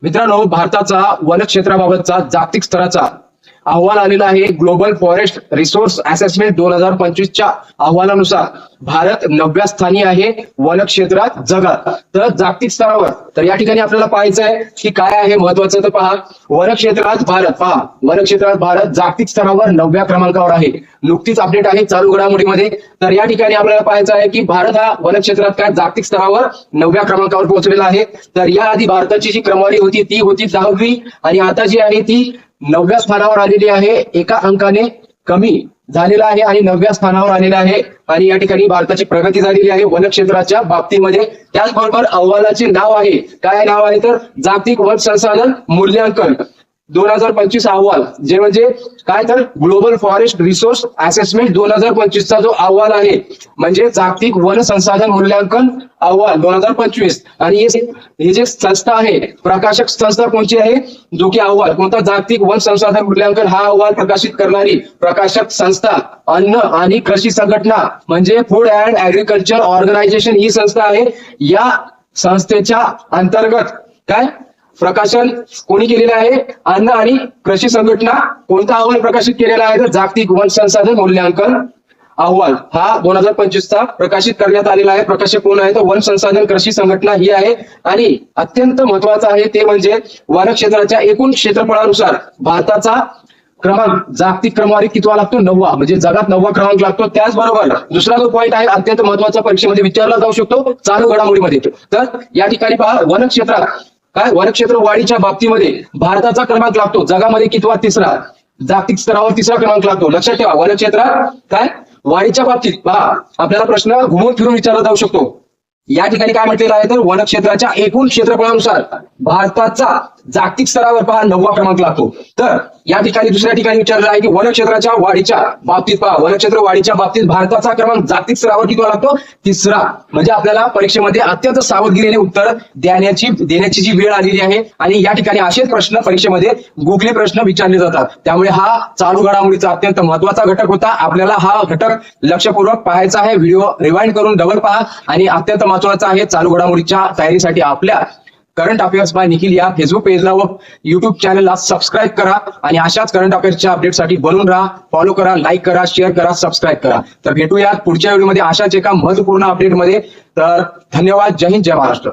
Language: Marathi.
मित्रांनो, भारताचा वन क्षेत्राबाबतचा जागतिक स्तराचा अहवाल आलेला आहे. ग्लोबल फॉरेस्ट रिसोर्स असेसमेंट 2025च्या अहवालानुसार भारत 9व्या स्थानी आहे वन क्षेत्रात जगात. तर जागतिक स्तरावर तर या ठिकाणी आपल्याला पाहायचं आहे की काय आहे महत्वाचं. तर पहा, वन क्षेत्रात भारत जागतिक स्तरावर 9व्या क्रमांकावर आहे. नुकतीच अपडेट आहे चालू घडामोडीमध्ये. तर या ठिकाणी आपल्याला पाहायचं आहे की भारत हा वन क्षेत्रात काय जागतिक स्तरावर 9व्या क्रमांकावर पोहोचलेला आहे. तर याआधी भारताची जी क्रमवारी होती ती होती 10वी आणि आता जी आहे ती 9व्या स्थानावर आलेली आहे. एका अंकाने कमी झालेला आहे आणि 9व्या स्थानावर आलेला आहे. आणि या ठिकाणी भारताची प्रगती झालेली आहे वन क्षेत्राच्या बाबतीमध्ये. त्याचबरोबर अहवालाचे नाव आहे, काय नाव आहे तर जागतिक वन संसाधन मूल्यांकन 2025 अहवाल, जे म्हणजे काय तर ग्लोबल फॉरेस्ट रिसोर्स असेसमेंट 2025चा जो अहवाल आहे म्हणजे जागतिक वन संसाधन मूल्यांकन अहवाल 2025. आणि हे जे संस्था आहे, प्रकाशक संस्था कोणती आहे, जो की अहवाल कोणता जागतिक वन संसाधन मूल्यांकन हा अहवाल प्रकाशित करणारी प्रकाशक संस्था अन्न आणि कृषी संघटना म्हणजे फूड अँड ऍग्रीकल्चर ऑर्गनायझेशन ही संस्था आहे. या संस्थेच्या अंतर्गत काय प्रकाशन कोणी केलेलं आहे, अन्न आणि कृषी संघटना. कोणता अहवाल प्रकाशित केलेला आहे तर जागतिक वन संसाधन मूल्यांकन अहवाल हा 2025चा प्रकाशित करण्यात आलेला आहे. प्रकाशक कोण आहे तर वन संसाधन कृषी संघटना ही आहे. आणि अत्यंत महत्वाचं आहे ते म्हणजे वन क्षेत्राच्या एकूण क्षेत्रफळानुसार भारताचा क्रमांक जागतिक क्रमवारीत कितवा लागतो, 9वा, म्हणजे जगात 9वा क्रमांक लागतो. त्याचबरोबर दुसरा जो पॉईंट आहे अत्यंत महत्वाचा, परीक्षेमध्ये विचारला जाऊ शकतो चालू घडामोडीमध्ये. तर या ठिकाणी पहा, वन क्षेत्रात काय वनक्षेत्र वाढीच्या बाबतीमध्ये भारताचा क्रमांक लागतो जगामध्ये कितवा, तिसरा. जागतिक स्तरावर तिसरा क्रमांक लागतो. लक्षात ठेवा, वनक्षेत्रात काय वाढीच्या बाबतीत पहा आपल्याला प्रश्न घुमून फिरून विचारला जाऊ शकतो. या ठिकाणी काय म्हटलेलं आहे तर वनक्षेत्राच्या एकूण क्षेत्रफळानुसार भारताचा जागतिक स्तरावर पहा 9वा क्रमांक लागतो. तर या ठिकाणी दुसऱ्या ठिकाणी विचारलं आहे की वनक्षेत्राच्या वाढीच्या बाबतीत पहा, वनक्षेत्र वाढीच्या बाबतीत भारताचा क्रमांक जागतिक स्तरावर किती लागतो, तिसरा. म्हणजे आपल्याला परीक्षेमध्ये अत्यंत सावधगिरीने उत्तर देण्याची जी वेळ आलेली आहे. आणि या ठिकाणी असेच प्रश्न परीक्षेमध्ये गुगली प्रश्न विचारले जातात. त्यामुळे हा चालू घडामोडीचा अत्यंत महत्वाचा घटक होता. आपल्याला हा घटक लक्षपूर्वक पाहायचा आहे. व्हिडिओ रिवाइंड करून डबल पहा. आणि अत्यंत महत्वाचा आहे चालू घडामोडीच्या तयारीसाठी आपल्या करंट अफेअर्स बाय निखिल या फेसबुक पेजला व युट्यूब चॅनलला सबस्क्राईब करा. आणि अशाच करंट अफेअर्सच्या अपडेटसाठी बनून राहा. फॉलो करा, लाईक करा, शेअर करा, सबस्क्राईब करा. तर भेटूया पुढच्या व्हिडिओमध्ये अशाच एका महत्वपूर्ण अपडेटमध्ये. तर धन्यवाद. जय हिंद, जय महाराष्ट्र.